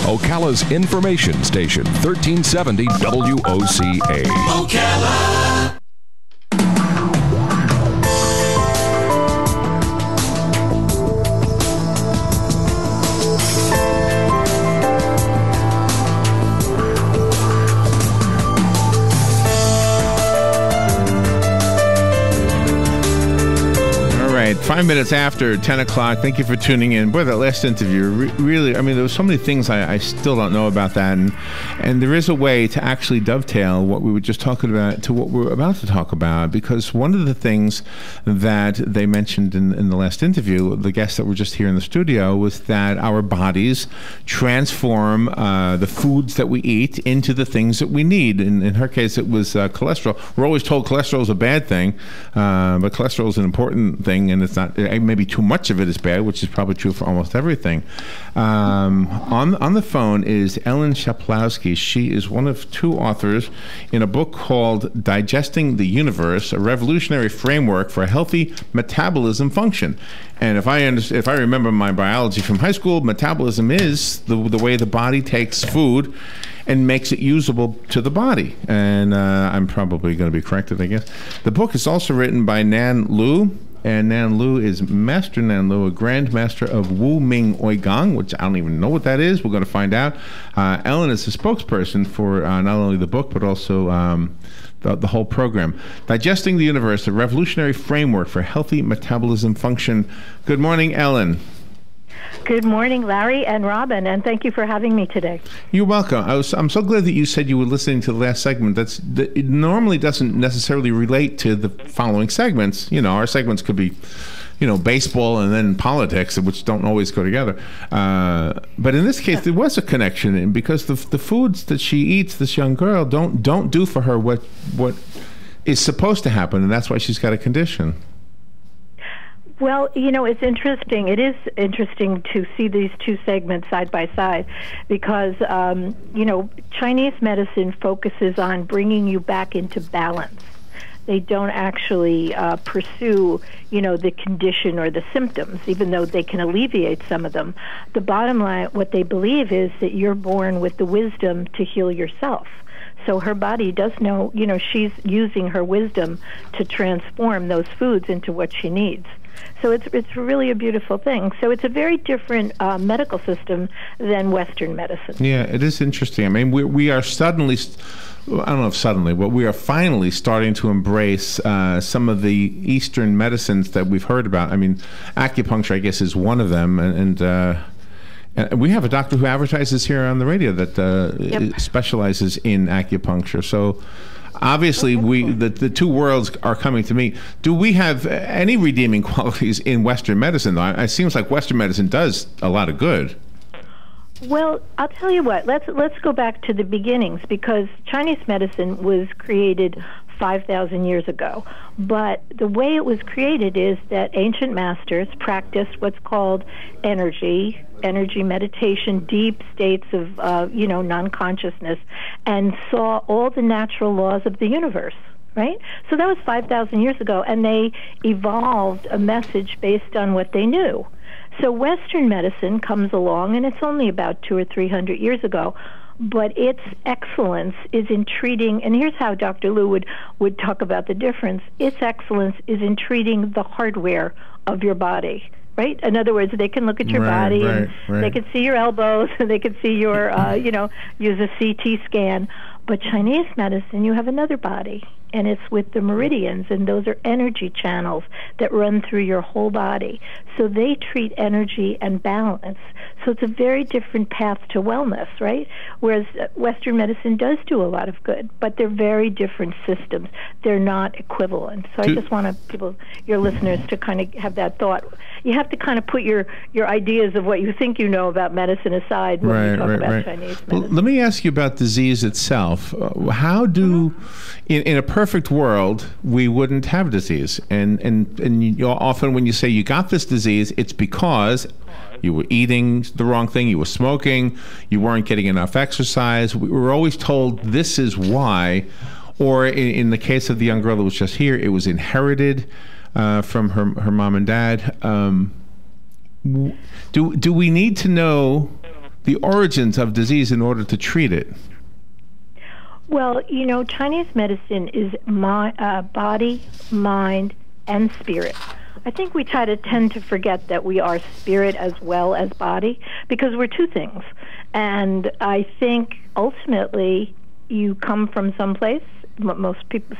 Ocala's information station, 1370 WOCA. Ocala. All right, 5 minutes after 10 o'clock. Thank you for tuning in. Boy, that last interview, really, I mean, there were so many things I still don't know about that. And there is a way to actually dovetail what we were just talking about to what we're about to talk about, because one of the things that they mentioned in the last interview, the guests that were just here in the studio, was that our bodies transform the foods that we eat into the things that we need. In her case, it was cholesterol. We're always told cholesterol is a bad thing, but cholesterol is an important thing, and it's not, maybe too much of it is bad, which is probably true for almost everything. On the phone is Ellen Schaplowsky. She is one of two authors in a book called Digesting the Universe, a revolutionary framework for healthy metabolism function. And if I remember my biology from high school, metabolism is the way the body takes food and makes it usable to the body. And I'm probably going to be corrected, I guess. The book is also written by Nan Lu. And Nan Lu is Master Nan Lu, a Grand Master of Wu Ming Oigang, which I don't even know what that is. We're going to find out. Ellen is the spokesperson for not only the book, but also the whole program. Digesting the Universe, a revolutionary framework for healthy metabolism function. Good morning, Ellen. Good morning, Larry and Robin, and thank you for having me today. You're welcome. I'm so glad that you said you were listening to the last segment. It normally doesn't necessarily relate to the following segments. You know, our segments could be, baseball and then politics, which don't always go together. But in this case, there was a connection, because the foods that she eats, this young girl, don't do for her what is supposed to happen, and that's why she's got a condition. Well, it's interesting. It is interesting to see these two segments side by side because, Chinese medicine focuses on bringing you back into balance. They don't actually pursue, the condition or the symptoms, even though they can alleviate some of them. The bottom line, what they believe is that you're born with the wisdom to heal yourself. So her body does know, she's using her wisdom to transform those foods into what she needs. So it's really a beautiful thing. So it's a very different medical system than Western medicine. Yeah, it is interesting. I mean, we are suddenly, I don't know if suddenly, but we are finally starting to embrace some of the Eastern medicines that we've heard about. I mean, acupuncture, I guess, is one of them. And we have a doctor who advertises here on the radio that specializes in acupuncture. So obviously, the two worlds are coming to meet. Do we have any redeeming qualities in Western medicine, though? It seems like Western medicine does a lot of good. Well, I'll tell you what. Let's go back to the beginnings, because Chinese medicine was created 5,000 years ago. But the way it was created is that ancient masters practiced what's called energy meditation, deep states of, non-consciousness, and saw all the natural laws of the universe, right? So that was 5,000 years ago, and they evolved a message based on what they knew. So Western medicine comes along, and it's only about 200 or 300 years ago, but its excellence is in treating, and here's how Dr. Lu would talk about the difference. Its excellence is in treating the hardware of your body, right? In other words, they can look at your body, and they can see your elbows, and they can see your, use a CT scan. But Chinese medicine, you have another body, and it's with the meridians, and those are energy channels that run through your whole body. So they treat energy and balance. So it's a very different path to wellness, right? Whereas Western medicine does do a lot of good, but they're very different systems. They're not equivalent. So I just want your listeners to kind of have that thought. You have to kind of put your ideas of what you think you know about medicine aside when you talk about Chinese medicine. Well, let me ask you about disease itself. How do, in a perfect world, we wouldn't have disease? And often when you say you got this disease, it's because you were eating the wrong thing, you were smoking, you weren't getting enough exercise. We were always told this is why. Or in the case of the young girl that was just here, it was inherited from her mom and dad. Do we need to know the origins of disease in order to treat it? Well, Chinese medicine is body, mind, and spirit. I think we tend to forget that we are spirit as well as body, because we're two things. And I think ultimately you come from someplace,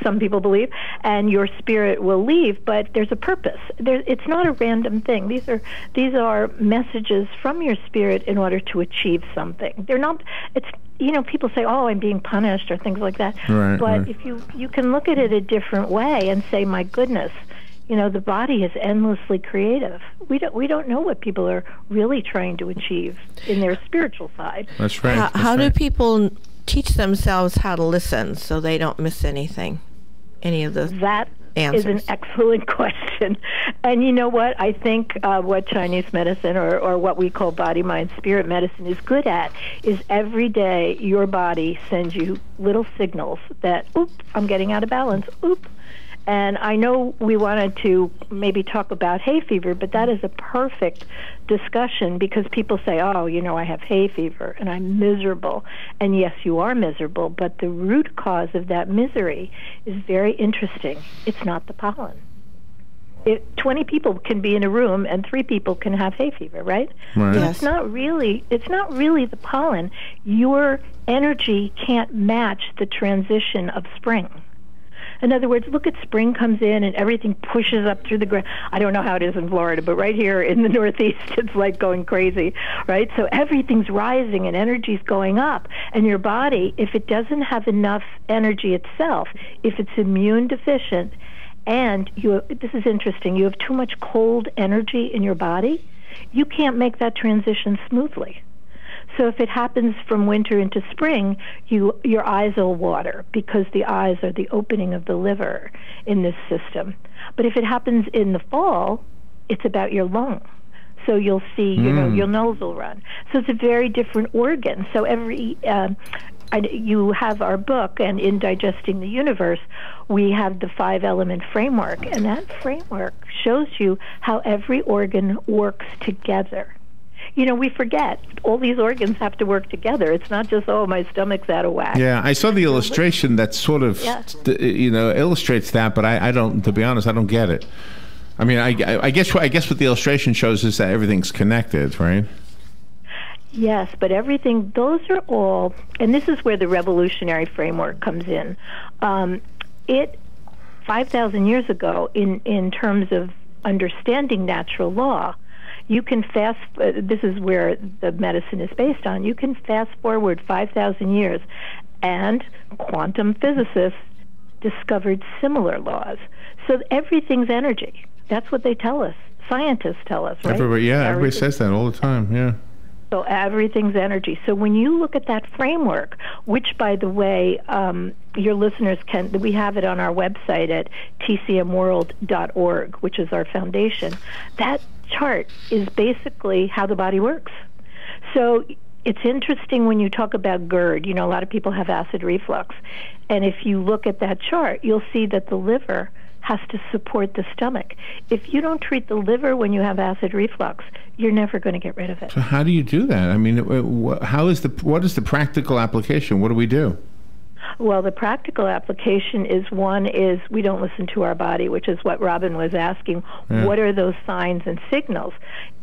some people believe, and your spirit will leave, but there's a purpose. It's not a random thing. These are messages from your spirit in order to achieve something. They're not. It's people say, "Oh, I'm being punished" or things like that. Right, but right. if you can look at it a different way and say, "My goodness." The body is endlessly creative. We don't know what people are really trying to achieve in their spiritual side. That's right. How do people teach themselves how to listen so they don't miss anything? Any of the That answers? is an excellent question. And you know what? I think what Chinese medicine or what we call body, mind, spirit medicine is good at is every day your body sends you little signals that, oop, I'm getting out of balance, oop. And I know we wanted to maybe talk about hay fever, but that is a perfect discussion because people say, oh, I have hay fever and I'm miserable. And yes, you are miserable, but the root cause of that misery is very interesting. It's not the pollen. 20 people can be in a room and 3 people can have hay fever, right? Right. So Yes. it's not really the pollen. Your energy can't match the transition of spring. In other words, look at spring comes in and everything pushes up through the ground. I don't know how it is in Florida, but right here in the Northeast, it's like going crazy, right? So everything's rising and energy's going up. And your body, if it doesn't have enough energy itself, if it's immune deficient, and this is interesting, you have too much cold energy in your body, you can't make that transition smoothly. So if it happens from winter into spring, your eyes will water because the eyes are the opening of the liver in this system. But if it happens in the fall, it's about your lung. So you'll see, your nose will run. So it's a very different organ. So you have our book, and in Digesting the Universe, we have the 5-element framework, and that framework shows you how every organ works together. We forget all these organs have to work together. It's not just, oh, my stomach's out of whack. Yeah, I saw the illustration that sort of, illustrates that, but I don't, to be honest, I don't get it. I mean, I guess what the illustration shows is that everything's connected, right? Yes, but those are all, and this is where the revolutionary framework comes in. 5,000 years ago, in terms of understanding natural law, you can this is where the medicine is based on, you can fast forward 5,000 years, and quantum physicists discovered similar laws. So everything's energy. That's what they tell us. Scientists tell us, right? Everybody says that all the time, yeah. So everything's energy. So when you look at that framework, which, by the way, your listeners we have it on our website at tcmworld.org, which is our foundation, that chart is basically how the body works. So it's interesting when you talk about GERD. A lot of people have acid reflux. And if you look at that chart, you'll see that the liver has to support the stomach. If you don't treat the liver when you have acid reflux, you're never going to get rid of it. So how do you do that? I mean, what is the practical application? What do we do? Well, the practical application is we don't listen to our body, which is what Robin was asking. Yeah. What are those signs and signals?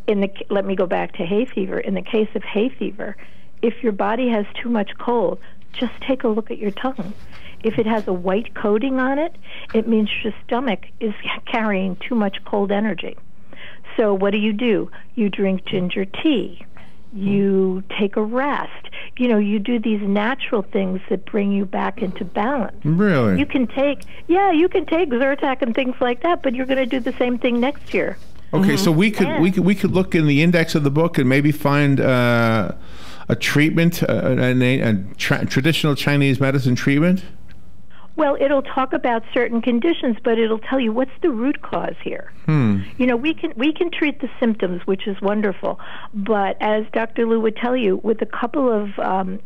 Let me go back to hay fever. In the case of hay fever, if your body has too much cold, just take a look at your tongue. If it has a white coating on it, it means your stomach is carrying too much cold energy. So what do? You drink ginger tea. You take a rest. You do these natural things that bring you back into balance. Really? You can take Zyrtec and things like that, but you're going to do the same thing next year. Okay, so we could look in the index of the book and maybe find a treatment, a traditional Chinese medicine treatment. Well, it'll talk about certain conditions, but it'll tell you what's the root cause here. We can treat the symptoms, which is wonderful. But as Dr. Liu would tell you, with a couple of,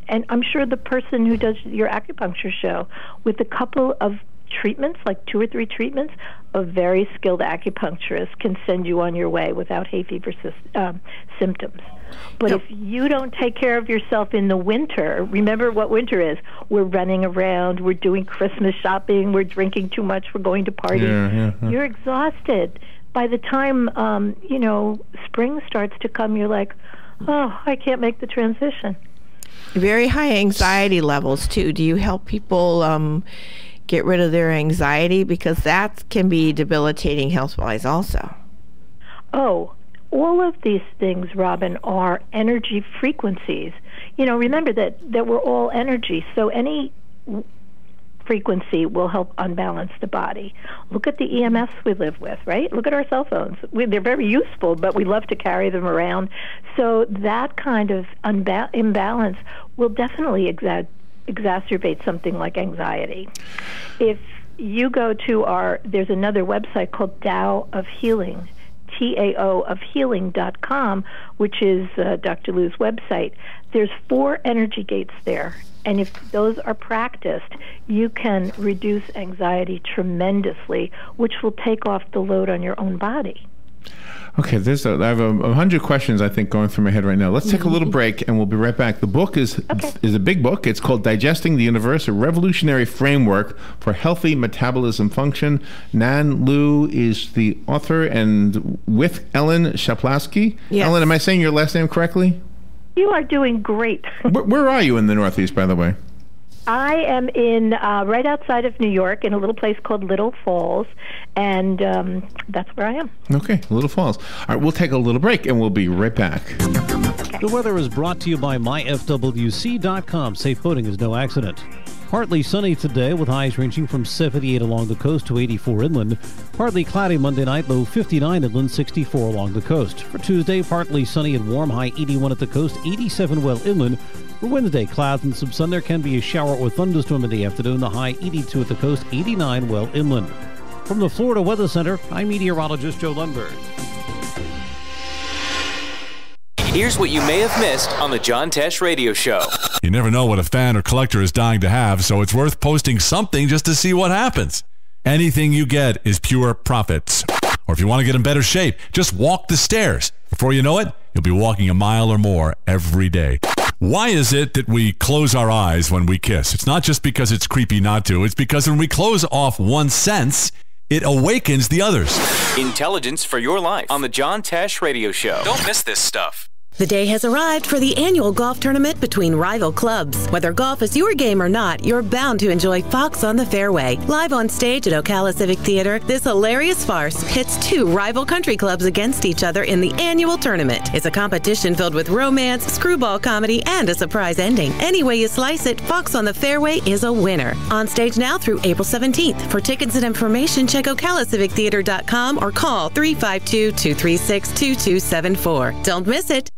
and I'm sure the person who does your acupuncture show, with a couple of treatments, like 2 or 3 treatments, a very skilled acupuncturist can send you on your way without hay fever symptoms. But if you don't take care of yourself in the winter, remember what winter is. We're running around, we're doing Christmas shopping, we're drinking too much, we're going to parties. Yeah. You're exhausted. By the time, spring starts to come, you're like, oh, I can't make the transition. Very high anxiety levels, too. Do you help people get rid of their anxiety? Because that can be debilitating health-wise also. Oh, all of these things, Robin, are energy frequencies. Remember that we're all energy, so any frequency will help unbalance the body. Look at the EMFs we live with, right? Look at our cell phones. They're very useful, but we love to carry them around. So that kind of imbalance will definitely exacerbate something like anxiety. If you go to there's another website called Tao of Healing, TAO of Healing.com, which is Dr. Lou's website. There's 4 energy gates there. And if those are practiced, you can reduce anxiety tremendously, which will take off the load on your own body. Okay, I have 100 questions, I think, going through my head right now. Let's take a little break, and we'll be right back. The book is a big book. It's called Digesting the Universe, a Revolutionary Framework for Healthy Metabolism Function. Nan Lu is the author, and with Ellen Schaplowsky. Yes. Ellen, am I saying your last name correctly? You are doing great. Where are you in the Northeast, by the way? I am in right outside of New York in a little place called Little Falls, and that's where I am. Okay, Little Falls. All right, we'll take a little break, and we'll be right back. The weather is brought to you by myfwc.com. Safe boating is no accident. Partly sunny today with highs ranging from 78 along the coast to 84 inland. Partly cloudy Monday night, low 59 inland, 64 along the coast. For Tuesday, partly sunny and warm, high 81 at the coast, 87 well inland. For Wednesday, clouds and some sun. There can be a shower or thunderstorm in the afternoon, the high 82 at the coast, 89 well inland. From the Florida Weather Center, I'm meteorologist Joe Lundberg. Here's what you may have missed on the John Tesh Radio Show. You never know what a fan or collector is dying to have, so it's worth posting something just to see what happens. Anything you get is pure profits. Or if you want to get in better shape, just walk the stairs. Before you know it, you'll be walking a mile or more every day. Why is it that we close our eyes when we kiss? It's not just because it's creepy not to. It's because when we close off one sense, it awakens the others. Intelligence for your life on the John Tesh Radio Show. Don't miss this stuff. The day has arrived for the annual golf tournament between rival clubs. Whether golf is your game or not, you're bound to enjoy Fox on the Fairway. Live on stage at Ocala Civic Theater, this hilarious farce pits 2 rival country clubs against each other in the annual tournament. It's a competition filled with romance, screwball comedy, and a surprise ending. Any way you slice it, Fox on the Fairway is a winner. On stage now through April 17th. For tickets and information, check OcalaCivicTheater.com or call 352-236-2274. Don't miss it.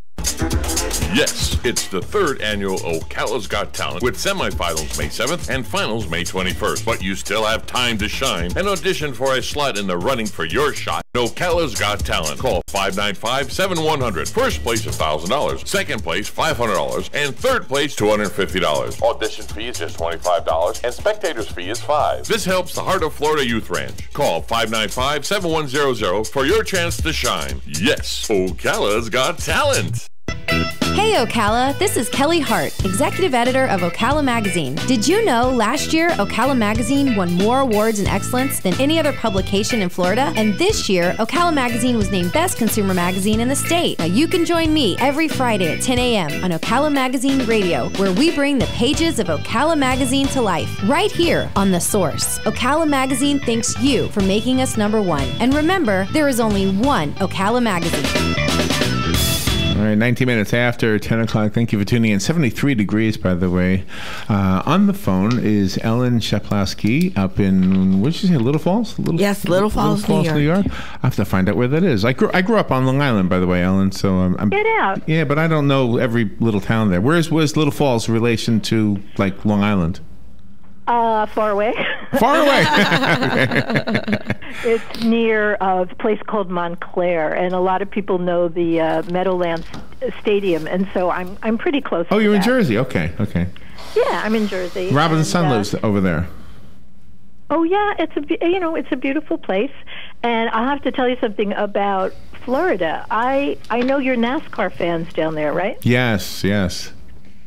Yes, it's the 3rd annual Ocala's Got Talent with semifinals May 7th and finals May 21st. But you still have time to shine and audition for a slot in the running for your shot. Ocala's Got Talent. Call 595-7100. First place $1,000, second place $500, and third place $250. Audition fee is just $25 and spectators fee is $5. This helps the Heart of Florida Youth Ranch. Call 595-7100 for your chance to shine. Yes, Ocala's Got Talent. Hey Ocala, this is Kelly Hart, Executive Editor of Ocala Magazine. Did you know last year Ocala Magazine won more awards in excellence than any other publication in Florida? And this year, Ocala Magazine was named Best Consumer Magazine in the state. Now you can join me every Friday at 10 a.m. on Ocala Magazine Radio, where we bring the pages of Ocala Magazine to life, right here on The Source. Ocala Magazine thanks you for making us #1. And remember, there is only one Ocala Magazine. All right, 19 minutes after 10 o'clock. Thank you for tuning in. 73 degrees, by the way. On the phone is Ellen Schaplowsky up in, what did you say, Little Falls? Little Falls, New York. I have to find out where that is. I grew up on Long Island, by the way, Ellen. So I'm Get out. Yeah, but I don't know every little town there. Where's Little Falls in relation to, like, Long Island? Far away. Far away. It's near a place called Montclair, and a lot of people know the Meadowlands Stadium, and so I'm pretty close. Oh, to you're that. in Jersey. Okay. Yeah, I'm in Jersey. Robin's son lives over there. Oh yeah, it's a beautiful place, and I'll have to tell you something about Florida. I know you're NASCAR fans down there, right? Yes, yes.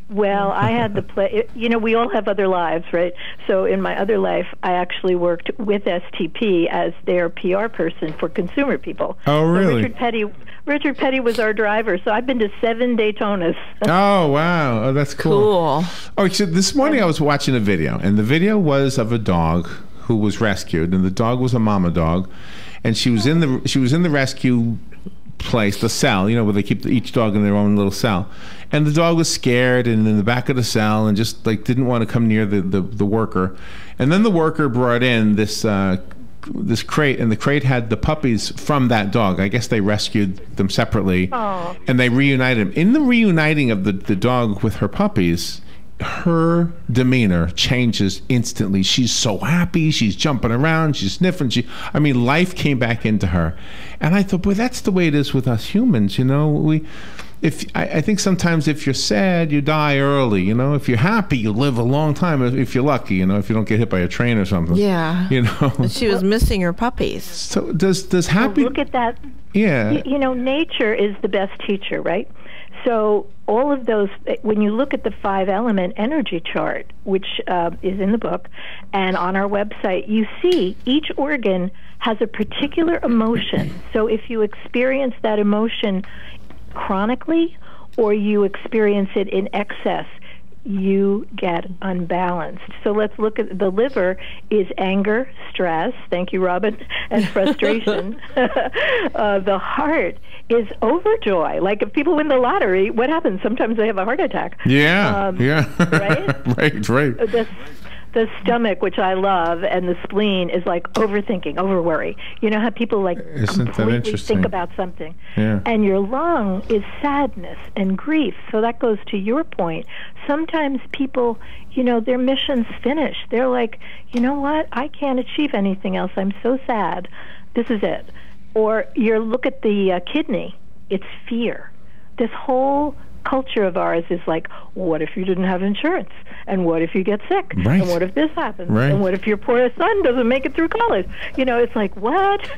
Well, I had the we all have other lives, right? So in my other life, I actually worked with STP as their PR person for consumer people. Oh, really? So Richard Petty was our driver, so I've been to 7 Daytonas. Oh, wow. Oh, that's cool. Oh, so this morning I was watching a video, and the video was of a dog who was rescued, and the dog was a mama dog, and she was in the rescue place, the cell, where they keep each dog in their own little cell. And the dog was scared and in the back of the cell and just like didn't want to come near the worker. And then the worker brought in this crate, and the crate had the puppies from that dog. I guess they rescued them separately. Aww. And they reunited them. In the reuniting of the dog with her puppies, her demeanor changes instantly. She's so happy. She's jumping around. She's sniffing. Life came back into her. And I thought, boy, that's the way it is with us humans. I think sometimes if you're sad, you die early. If you're happy, you live a long time. If you're lucky, if you don't get hit by a train or something. Yeah. She was missing her puppies. So does happy? Well, look at that. Yeah. Nature is the best teacher, right? So all of those, when you look at the 5-element energy chart, which is in the book and on our website, you see each organ has a particular emotion. So if you experience that emotion chronically or you experience it in excess, you get unbalanced. So let's look at the liver is anger, stress, thank you, Robin, and frustration. The heart is overjoy. Like if people win the lottery, what happens? Sometimes they have a heart attack. Yeah, Right? right. The stomach, which I love, and the spleen is like overthinking, overworry. You know how people completely think about something. Yeah. And your lung is sadness and grief. So that goes to your point. Sometimes people, their mission's finished. They're like, you know what? I can't achieve anything else. I'm so sad. This is it. Or you look at the kidney. It's fear. This whole culture of ours is like, what if you didn't have insurance? And what if you get sick? Right. And what if this happens? Right. And what if your poor son doesn't make it through college? It's like, what?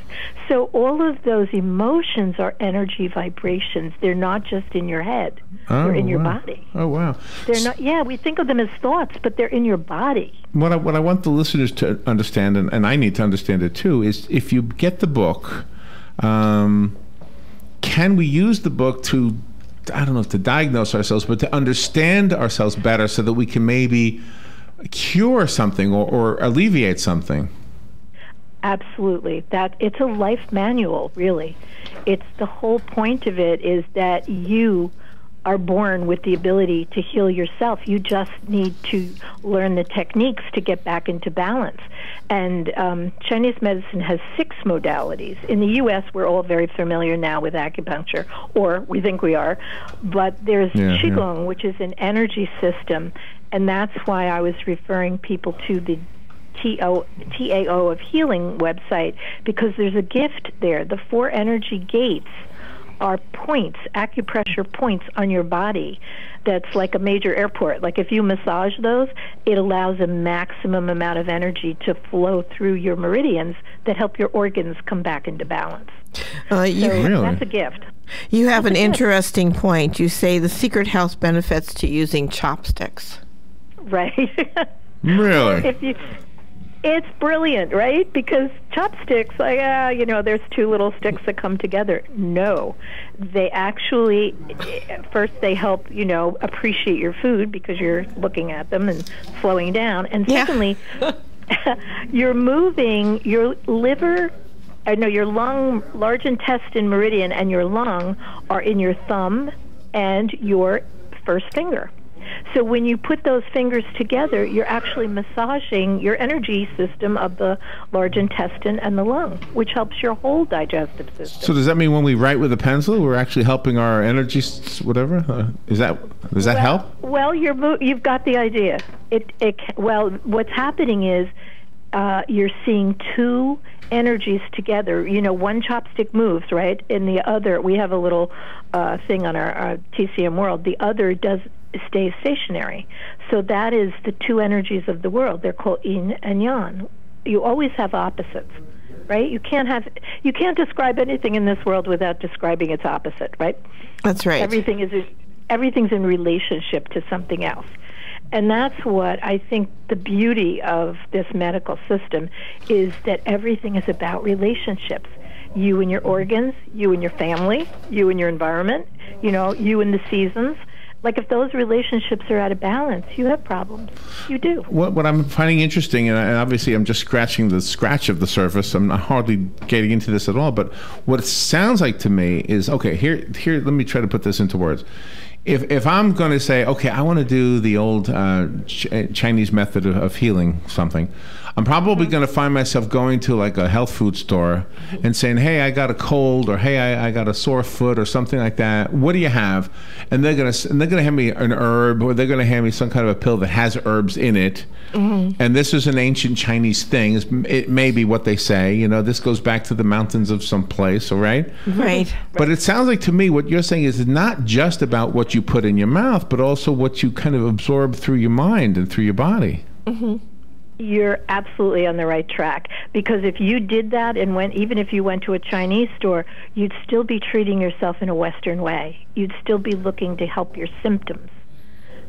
So all of those emotions are energy vibrations. They're not just in your head. They're in your body. Oh, wow. They're not, we think of them as thoughts, but they're in your body. What I want the listeners to understand, and I need to understand it too, is if you get the book, can we use the book to, I don't know if to diagnose ourselves, but to understand ourselves better so that we can maybe cure something or alleviate something? Absolutely. It's a life manual, really. It's the whole point of it is that you are born with the ability to heal yourself. You just need to learn the techniques to get back into balance. And Chinese medicine has 6 modalities. In the U.S., we're all very familiar now with acupuncture, or we think we are. But there's Qigong, which is an energy system, and that's why I was referring people to the TAO of Healing website, because there's a gift there. The 4 energy gates are points, acupressure points on your body that's like a major airport. Like if you massage those, it allows a maximum amount of energy to flow through your meridians that help your organs come back into balance. Really? That's a gift. You have an interesting point. You say the secret health benefits to using chopsticks. Right. Really? It's brilliant, right? Because chopsticks, there's 2 little sticks that come together. No. They actually, first they help, appreciate your food because you're looking at them and slowing down. And secondly, you're moving your liver, your lung, large intestine meridian and your lung are in your thumb and your first finger. So when you put those fingers together, you're actually massaging your energy system of the large intestine and the lung, which helps your whole digestive system. So does that mean when we write with a pencil, we're actually helping our energy, whatever? Does that help? Well, you've got the idea. Well, what's happening is you're seeing 2 energies together. One chopstick moves, right? And the other, we have a little thing on our TCM world. The other stays stationary. So that is the 2 energies of the world. They're called yin and yang. you always have opposites, right? You can't describe anything in this world without describing its opposite, right? That's right. Everything's in relationship to something else. And that's what I think the beauty of this medical system is, that everything is about relationships. You and your organs, you and your family, you and your environment, you and the seasons. Like, if those relationships are out of balance, you have problems. You do. What I'm finding interesting, and obviously I'm just scratching the scratch of the surface. I'm not hardly getting into this at all. But what it sounds like to me is, okay, here. Let me try to put this into words. If I'm going to say, okay, I want to do the old Chinese method of healing something, I'm probably going to find myself going to like a health food store and saying, hey, I got a cold, or hey, I got a sore foot, or something like that. What do you have? And they're going to hand me an herb, or they're going to hand me some kind of a pill that has herbs in it. Mm-hmm. And this is an ancient Chinese thing. It may be what they say. This goes back to the mountains of some place, all right? Right. But it sounds like to me what you're saying is not just about what you put in your mouth, but also what you kind of absorb through your mind and through your body. Mm-hmm. You're absolutely on the right track, because if you did that and even if you went to a Chinese store, you'd still be treating yourself in a Western way. You'd still be looking to help your symptoms.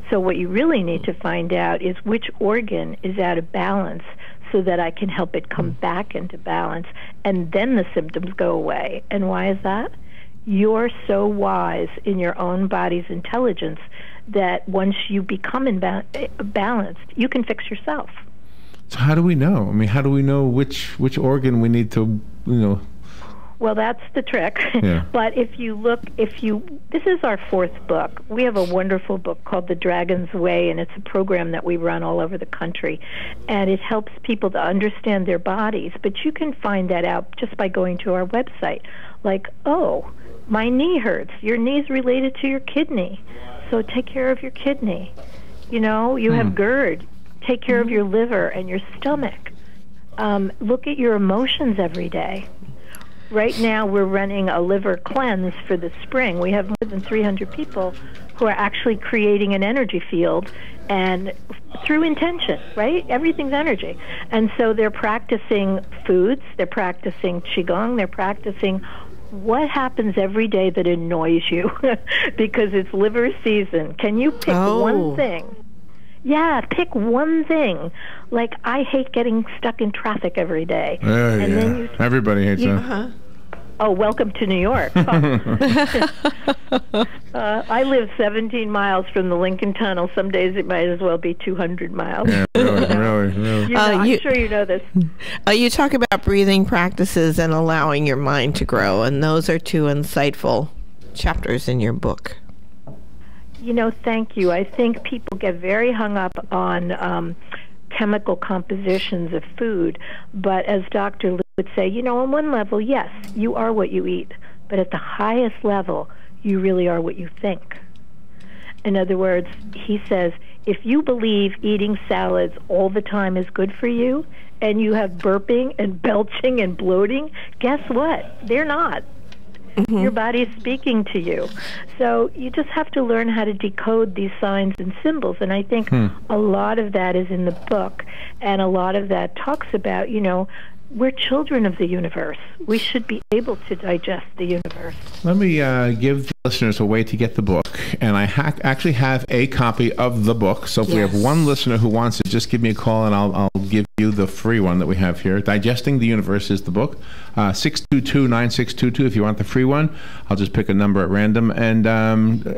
So what you really need to find out is which organ is out of balance, so that I can help it come back into balance, and then the symptoms go away. And why is that? You're so wise in your own body's intelligence that once you become balanced, you can fix yourself. So how do we know? I mean, how do we know which organ we need to, Well, that's the trick. Yeah. But this is our 4th book. We have a wonderful book called The Dragon's Way, and it's a program that we run all over the country. And it helps people to understand their bodies. But you can find that out just by going to our website. Like, oh, my knee hurts. Your knee's related to your kidney. So take care of your kidney. You have GERD. Take care of your liver and your stomach. Look at your emotions every day. Right now, we're running a liver cleanse for the spring. We have more than 300 people who are actually creating an energy field, and through intention, right? Everything's energy. And so they're practicing foods, they're practicing Qigong, they're practicing what happens every day that annoys you, because it's liver season. Can you pick one thing? Yeah, pick one thing. Like, I hate getting stuck in traffic every day. Then everybody hates that. Uh-huh. Oh, welcome to New York. I live 17 miles from the Lincoln Tunnel. Some days it might as well be 200 miles. Yeah, really. I'm sure you know this. You talk about breathing practices and allowing your mind to grow, and those are 2 insightful chapters in your book. Thank you. I think people get very hung up on chemical compositions of food, but as Dr. Liu would say, on one level, yes, you are what you eat, but at the highest level, you really are what you think. In other words, he says, if you believe eating salads all the time is good for you, and you have burping and belching and bloating, guess what? They're not. Mm-hmm. Your body's speaking to you. So you just have to learn how to decode these signs and symbols. And I think a lot of that is in the book, and a lot of that talks about, we're children of the universe. We should be able to digest the universe. Let me give the listeners a way to get the book. And I actually have a copy of the book. So if we have one listener who wants it, just give me a call and I'll give you the free one that we have here. Digesting the Universe is the book. 622-9622 if you want the free one. I'll just pick a number at random. And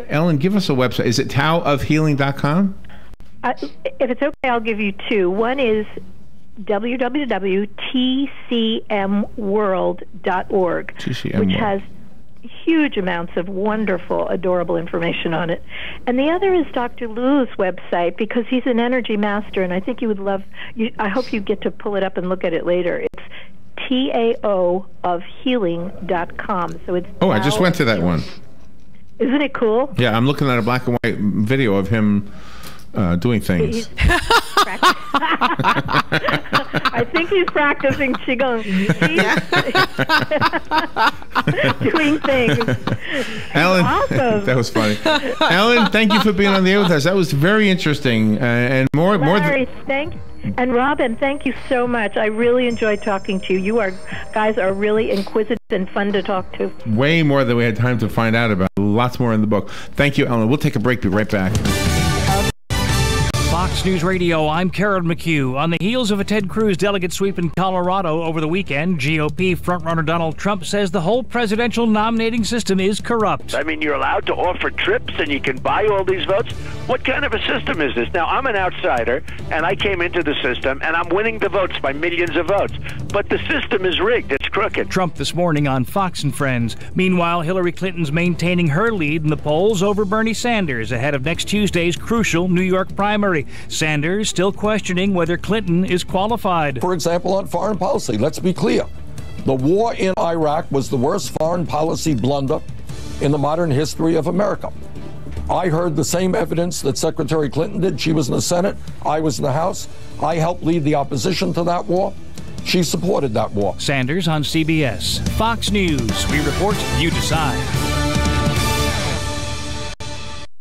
Ellen, give us a website. Is it taoofhealing.com? If it's okay, I'll give you 2. One is www.tcmworld.org, which has huge amounts of wonderful, adorable information on it. And the other is Dr. Liu's website, because he's an energy master, and I think you would love, I hope you get to pull it up and look at it later. It's taoofhealing.com. So it's I just went to that one. Isn't it cool? Yeah, I'm looking at a black and white video of him doing things. I think he's practicing Qigong. Doing things. Ellen, awesome. That was funny. Ellen, thank you for being on the air with us. That was very interesting. And more. Larry, and Robin, thank you so much. I really enjoyed talking to you. You guys are really inquisitive and fun to talk to. Way more than we had time to find out about. Lots more in the book. Thank you, Ellen. We'll take a break. Be right back. Fox News Radio, I'm Carol McHugh. On the heels of a Ted Cruz delegate sweep in Colorado over the weekend, GOP frontrunner Donald Trump says the whole presidential nominating system is corrupt. I mean, you're allowed to offer trips and you can buy all these votes. What kind of a system is this? Now, I'm an outsider, and I came into the system, and I'm winning the votes by millions of votes. But the system is rigged. It's crooked. Trump this morning on Fox and Friends. Meanwhile, Hillary Clinton's maintaining her lead in the polls over Bernie Sanders ahead of next Tuesday's crucial New York primary. Sanders still questioning whether Clinton is qualified. For example, on foreign policy, let's be clear. The war in Iraq was the worst foreign policy blunder in the modern history of America. I heard the same evidence that Secretary Clinton did. She was in the Senate. I was in the House. I helped lead the opposition to that war. She supported that war. Sanders on CBS. Fox News. We report, you decide.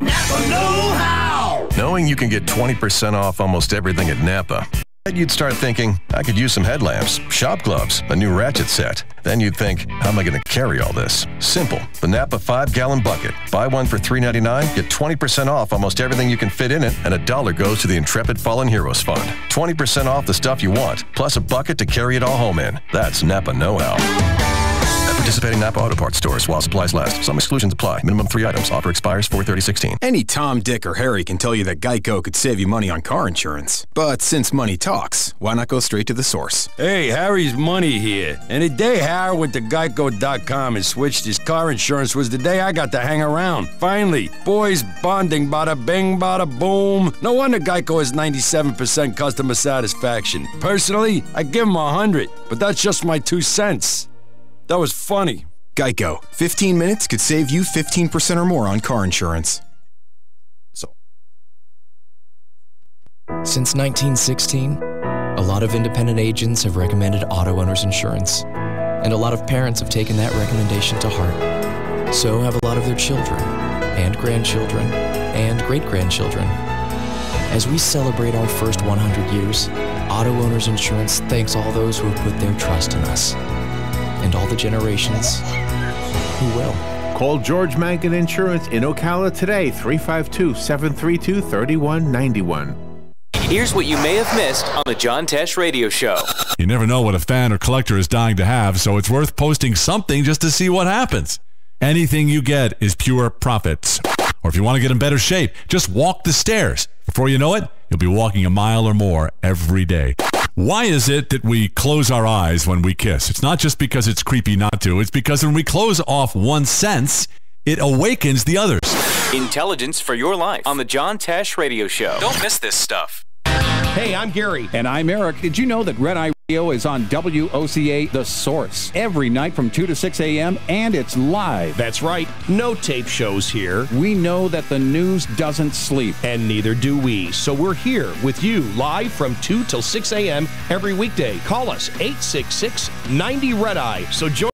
Napa know-how! Knowing you can get 20% off almost everything at Napa, you'd start thinking, I could use some headlamps, shop gloves, a new ratchet set. Then you'd think, how am I going to carry all this? Simple. The Napa 5-gallon bucket. Buy one for $3.99, get 20% off almost everything you can fit in it, and $1 goes to the Intrepid Fallen Heroes Fund. 20% off the stuff you want, plus a bucket to carry it all home in. That's Napa know-how. At participating Napa Auto Parts stores while supplies last. Some exclusions apply. Minimum 3 items. Offer expires 4/30/16. Any Tom, Dick, or Harry can tell you that Geico could save you money on car insurance. But since money talks, why not go straight to the source? Hey, Harry's Money here. And the day Harry went to Geico.com and switched his car insurance was the day I got to hang around. Finally, boys bonding, bada bing, bada boom. No wonder Geico has 97% customer satisfaction. Personally, I give him 100, but that's just my 2 cents. That was funny. Geico. 15 minutes could save you 15% or more on car insurance. Since 1916, a lot of independent agents have recommended auto owners insurance, and a lot of parents have taken that recommendation to heart. So have a lot of their children, and grandchildren, and great-grandchildren. As we celebrate our first 100 years, Auto Owners Insurance thanks all those who have put their trust in us, and all the generations who will. Call George Mangan Insurance in Ocala today, 352-732-3191. Here's what you may have missed on the John Tesh Radio Show. You never know what a fan or collector is dying to have, so it's worth posting something just to see what happens. Anything you get is pure profits. Or if you want to get in better shape, just walk the stairs. Before you know it, you'll be walking a mile or more every day. Why is it that we close our eyes when we kiss? It's not just because it's creepy not to. It's because when we close off one sense, it awakens the others. Intelligence for your life on the John Tesh Radio Show. Don't miss this stuff. Hey, I'm Gary. And I'm Eric. Did you know that Red Eye Radio is on WOCA The Source every night from 2 to 6 a.m. and it's live? That's right. No tape shows here. We know that the news doesn't sleep. And neither do we. So we're here with you live from 2 till 6 a.m. every weekday. Call us 866-90-RED-EYE. So join